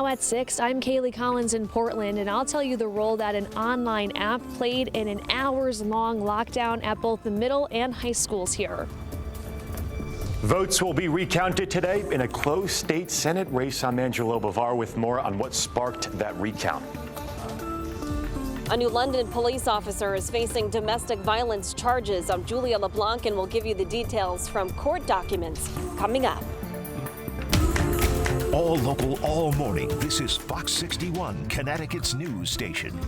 Now at 6, I'm Kaylee Collins in Portland, and I'll tell you the role that an online app played in an hours-long lockdown at both the middle and high schools here. Votes will be recounted today in a close state Senate race. I'm Angelo Bavar with more on what sparked that recount. A New London police officer is facing domestic violence charges. I'm Julia LeBlanc, and we'll give you the details from court documents coming up. All local, all morning. This is Fox 61, Connecticut's news station.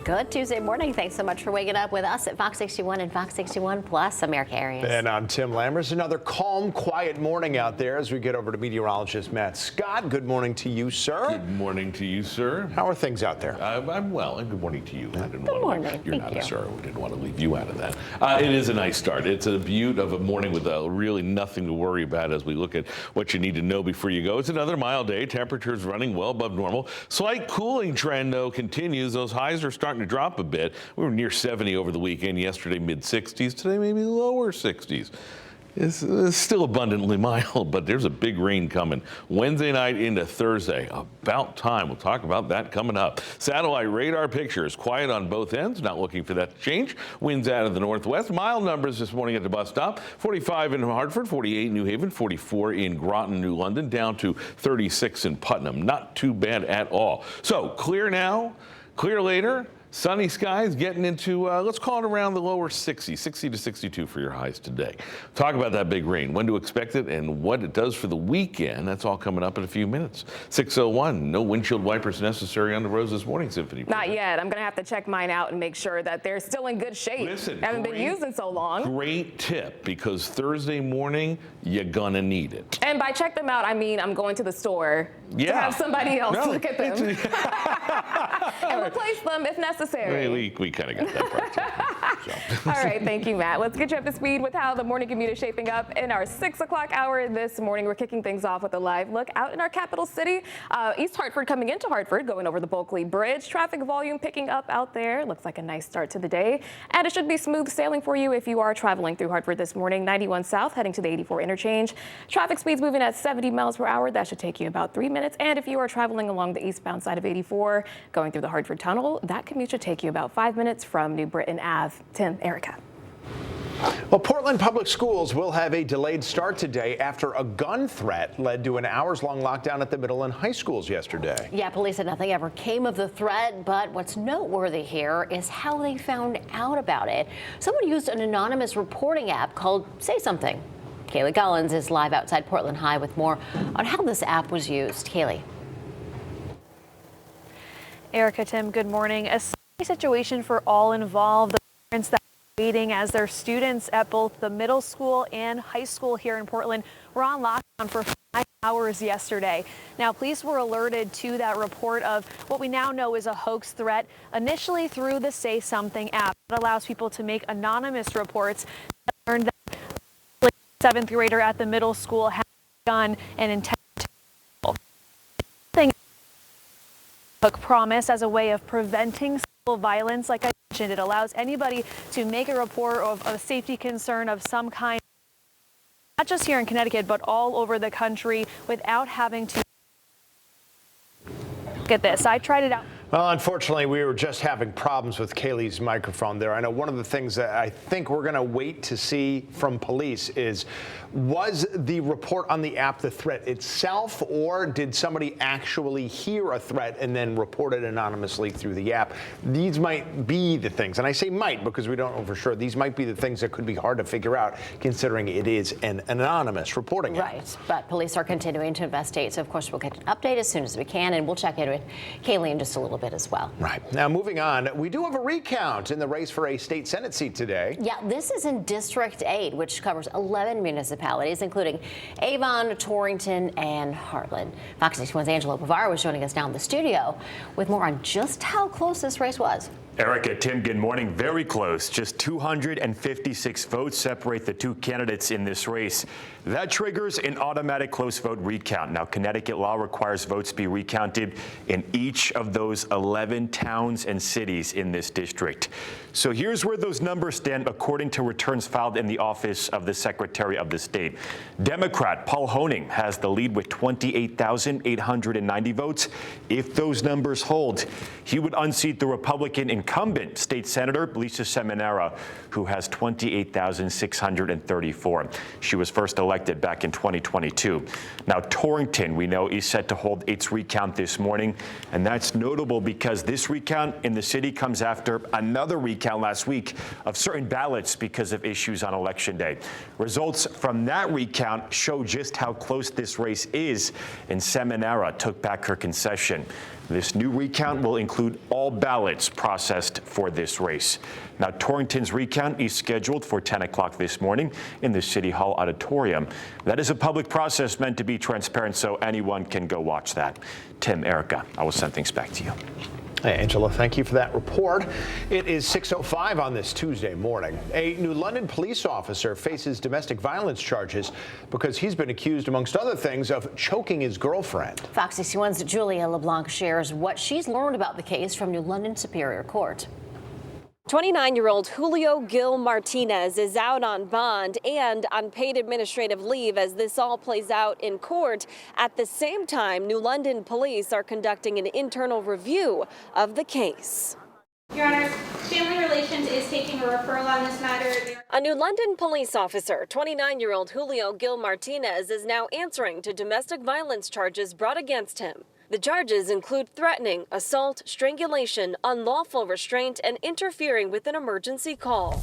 Good Tuesday morning. Thanks so much for waking up with us at Fox 61 and Fox 61 Plus America areas. And I'm Tim Lammers. Another calm, quiet morning out there as we get over to meteorologist Matt Scott. Good morning to you, sir. Good morning to you, sir. How are things out there? I'm well, and good morning to you. I didn't Good want morning. to, you're not a sir. We didn't want to leave you out of that. It is a nice start. It's a beaut of a morning with really nothing to worry about as we look at what you need to know before you go. It's another mild day. Temperatures running well above normal. Slight cooling trend, though, continues. Those highs are starting to drop a bit. We were near 70 over the weekend. Yesterday, mid-60s. Today, maybe lower 60s. It's still abundantly mild, but there's a big rain coming Wednesday night into Thursday. About time. We'll talk about that coming up. Satellite radar pictures quiet on both ends. Not looking for that to change. Winds out of the northwest. Mild numbers this morning at the bus stop. 45 in Hartford, 48 in New Haven, 44 in Groton, New London, down to 36 in Putnam. Not too bad at all. So clear now, clear later. Sunny skies getting into, let's call it around the lower 60s, 60 to 62 for your highs today. Talk about that big rain, when to expect it, and what it does for the weekend. That's all coming up in a few minutes. 6:01, no windshield wipers necessary on the roads this morning, Symphony. Not yet. I'm going to have to check mine out and make sure that they're still in good shape. Listen, haven't been used in so long. Great tip, because Thursday morning, you're going to need it. And by check them out, I mean I'm going to the store to have somebody else look at them and replace them if necessary. We kind of got that part too. All right, thank you, Matt. Let's get you up to speed with how the morning commute is shaping up in our 6 o'clock hour this morning. We're kicking things off with a live look out in our capital city. East Hartford coming into Hartford, going over the Bulkley Bridge. Traffic volume picking up out there. Looks like a nice start to the day. And it should be smooth sailing for you if you are traveling through Hartford this morning. 91 south heading to the 84 interchange. Traffic speeds moving at 70 miles per hour. That should take you about 3 minutes. And if you are traveling along the eastbound side of 84, going through the Hartford Tunnel, that commute should take you about 5 minutes from New Britain Ave. Tim, Erica. Well, Portland Public Schools will have a delayed start today after a gun threat led to an hours-long lockdown at the middle and high schools yesterday. Yeah, police said nothing ever came of the threat, but what's noteworthy here is how they found out about it. Someone used an anonymous reporting app called Say Something. Kaylee Collins is live outside Portland High with more on how this app was used. Kaylee. Erica, Tim, good morning. A situation for all involved. The parents that are waiting as their students at both the middle school and high school here in Portland were on lockdown for 5 hours yesterday. Now, police were alerted to that report of what we now know is a hoax threat, initially through the Say Something app that allows people to make anonymous reports. Learned that a 7th grader at the middle school had a gun and intended to kill. Took promise as a way of preventing sexual violence. Like I mentioned, it allows anybody to make a report of a safety concern of some kind, not just here in Connecticut, but all over the country without having to. Look at this. I tried it out. Well, unfortunately, we were just having problems with Kaylee's microphone there. I know one of the things that I think we're going to wait to see from police is, was the report on the app the threat itself, or did somebody actually hear a threat and then report it anonymously through the app? These might be the things, and I say might because we don't know for sure. These might be the things that could be hard to figure out, considering it is an anonymous reporting app. Right, but police are continuing to investigate, so of course we'll get an update as soon as we can, and we'll check in with Kaylee in just a little bit as well. Right. Now, moving on, we do have a recount in the race for a state Senate seat today. Yeah, this is in District 8, which covers 11 municipalities, including Avon, Torrington, and Heartland. Fox 61's Angelo Bavar was joining us now in the studio with more on just how close this race was. Erica, Tim, good morning. Very close. Just 256 votes separate the two candidates in this race. That triggers an automatic close vote recount. Now, Connecticut law requires votes be recounted in each of those 11 towns and cities in this district. So here's where those numbers stand according to returns filed in the office of the Secretary of the State. Democrat Paul Honing has the lead with 28,890 votes. If those numbers hold, he would unseat the Republican incumbent State Senator Lisa Seminara, who has 28,634. She was first elected back in 2022. Now, Torrington, we know, is set to hold its recount this morning, and that's notable because this recount in the city comes after another recount last week of certain ballots because of issues on Election Day. Results from that recount show just how close this race is, and Seminara took back her concession. This new recount will include all ballots processed for this race. Now, Torrington's recount is scheduled for 10 o'clock this morning in the City Hall auditorium. That is a public process meant to be transparent, so anyone can go watch that. Tim, Erica, I will send things back to you. Hey, Angela, thank you for that report. It is 6:05 on this Tuesday morning. A New London police officer faces domestic violence charges because he's been accused, amongst other things, of choking his girlfriend. Fox 61's Julia LeBlanc shares what she's learned about the case from New London Superior Court. 29-year-old Julio Gil Martinez is out on bond and on paid administrative leave as this all plays out in court. At the same time, New London police are conducting an internal review of the case. Your Honor, Family Relations is taking a referral on this matter. A New London police officer, 29-year-old Julio Gil Martinez, is now answering to domestic violence charges brought against him. The charges include threatening, assault, strangulation, unlawful restraint, and interfering with an emergency call.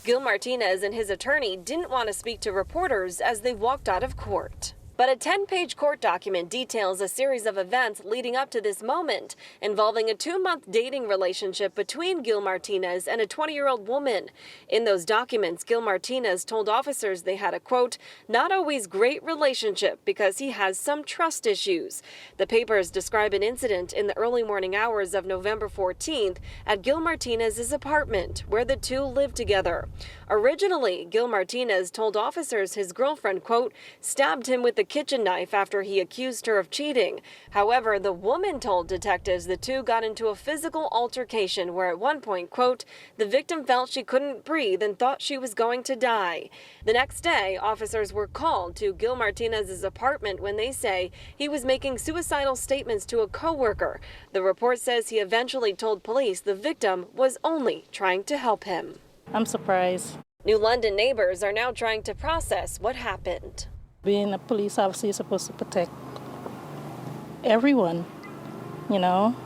Gil Martinez and his attorney didn't want to speak to reporters as they walked out of court. But a 10-page court document details a series of events leading up to this moment, involving a 2-month dating relationship between Gil Martinez and a 20-year-old woman. In those documents, Gil Martinez told officers they had a, quote, not always great relationship because he has some trust issues. The papers describe an incident in the early morning hours of November 14th at Gil Martinez's apartment, where the two lived together. Originally, Gil Martinez told officers his girlfriend, quote, stabbed him with a kitchen knife after he accused her of cheating. However, the woman told detectives the two got into a physical altercation where at one point, quote, the victim felt she couldn't breathe and thought she was going to die. The next day, officers were called to Gil Martinez's apartment when they say he was making suicidal statements to a coworker. The report says he eventually told police the victim was only trying to help him. I'm surprised. New London neighbors are now trying to process what happened. Being a police officer, you're supposed to protect everyone, you know,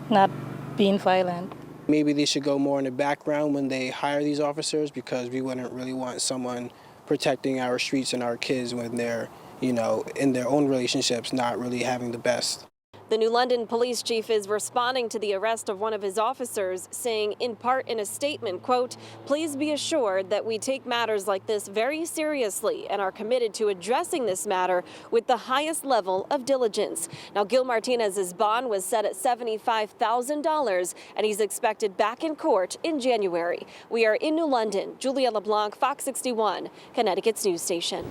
not being violent. Maybe they should go more in the background when they hire these officers, because we wouldn't really want someone protecting our streets and our kids when they're, you know, in their own relationships, not really having the best. The New London police chief is responding to the arrest of one of his officers, saying in part in a statement, quote, please be assured that we take matters like this very seriously and are committed to addressing this matter with the highest level of diligence. Now, Gil Martinez's bond was set at $75,000 and he's expected back in court in January. We are in New London. Julia LeBlanc, Fox 61, Connecticut's news station.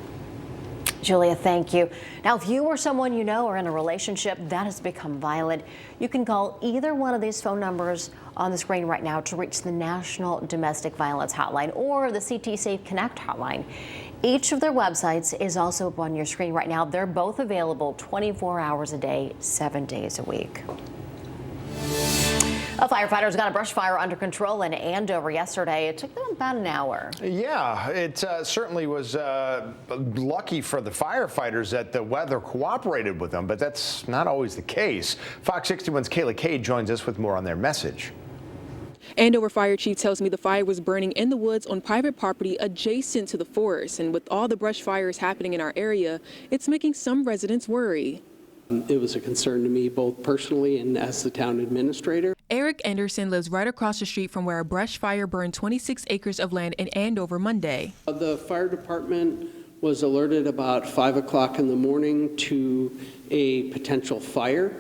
Julia, thank you. Now, if you or someone you know are in a relationship that has become violent, you can call either one of these phone numbers on the screen right now to reach the National Domestic Violence Hotline or the CT Safe Connect hotline. Each of their websites is also up on your screen right now. They're both available 24 hours a day, 7 days a week. Firefighters got a brush fire under control in Andover yesterday. It took them about an hour. Yeah, it certainly was lucky for the firefighters that the weather cooperated with them, but that's not always the case. Fox 61's Kayla Cade joins us with more on their message. Andover Fire Chief tells me the fire was burning in the woods on private property adjacent to the forest, and with all the brush fires happening in our area, it's making some residents worry. It was a concern to me both personally and as the town administrator. Eric Anderson lives right across the street from where a brush fire burned 26 acres of land in Andover Monday. The fire department was alerted about 5 o'clock in the morning to a potential fire.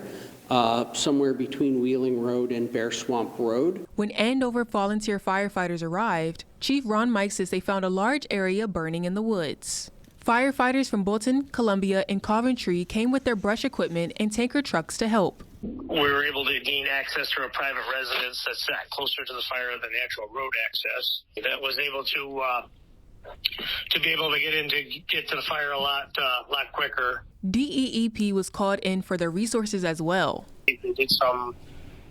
somewhere between Wheeling Road and Bear Swamp Road. When Andover volunteer firefighters arrived, Chief Ron Mike says they found a large area burning in the woods. Firefighters from Bolton, Columbia, and Coventry came with their brush equipment and tanker trucks to help. We were able to gain access to a private residence that sat closer to the fire than the actual road access. That was able to be able to get to the fire a lot quicker. DEEP was called in for their resources as well. They did some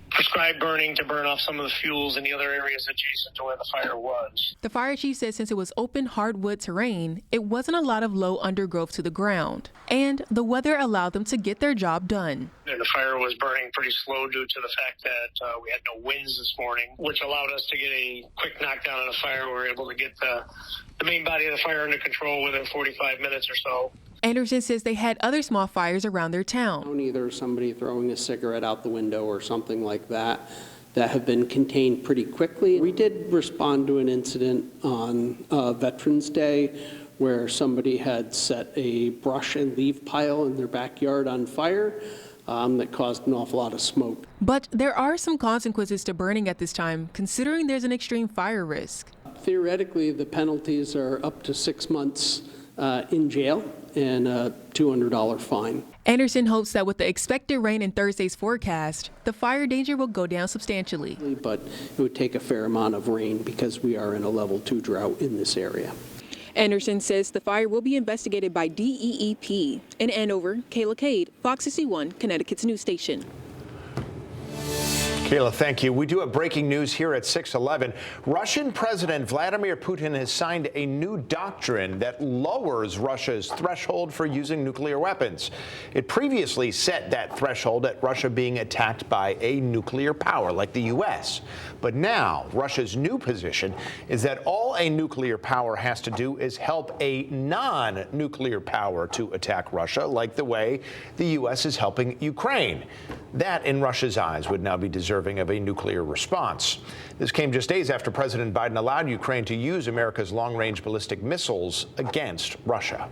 prescribed burning to burn off some of the fuels in the other areas adjacent to where the fire was. The fire chief says since it was open hardwood terrain, it wasn't a lot of low undergrowth to the ground, and the weather allowed them to get their job done. And the fire was burning pretty slow due to the fact that we had no winds this morning, which allowed us to get a quick knockdown on the fire. We were able to get the main body of the fire under control within 45 minutes or so. Anderson says they had other small fires around their town. Either somebody throwing a cigarette out the window or something like that have been contained pretty quickly. We did respond to an incident on Veterans Day where somebody had set a brush and leaf pile in their backyard on fire that caused an awful lot of smoke. But there are some consequences to burning at this time, considering there's an extreme fire risk. Theoretically, the penalties are up to 6 months in jail and a $200 fine. Anderson hopes that with the expected rain in Thursday's forecast, the fire danger will go down substantially. But it would take a fair amount of rain because we are in a level 2 drought in this area. Anderson says the fire will be investigated by DEEP. In Andover, Kayla Cade, Fox 61, Connecticut's news station. Kayla, thank you. We do have breaking news here at 6:11. Russian President Vladimir Putin has signed a new doctrine that lowers Russia's threshold for using nuclear weapons. It previously set that threshold at Russia being attacked by a nuclear power like the U.S. But now Russia's new position is that all a nuclear power has to do is help a non-nuclear power to attack Russia, like the way the U.S. is helping Ukraine. That, in Russia's eyes, would now be deserving of a nuclear response. This came just days after President Biden allowed Ukraine to use America's long-range ballistic missiles against Russia.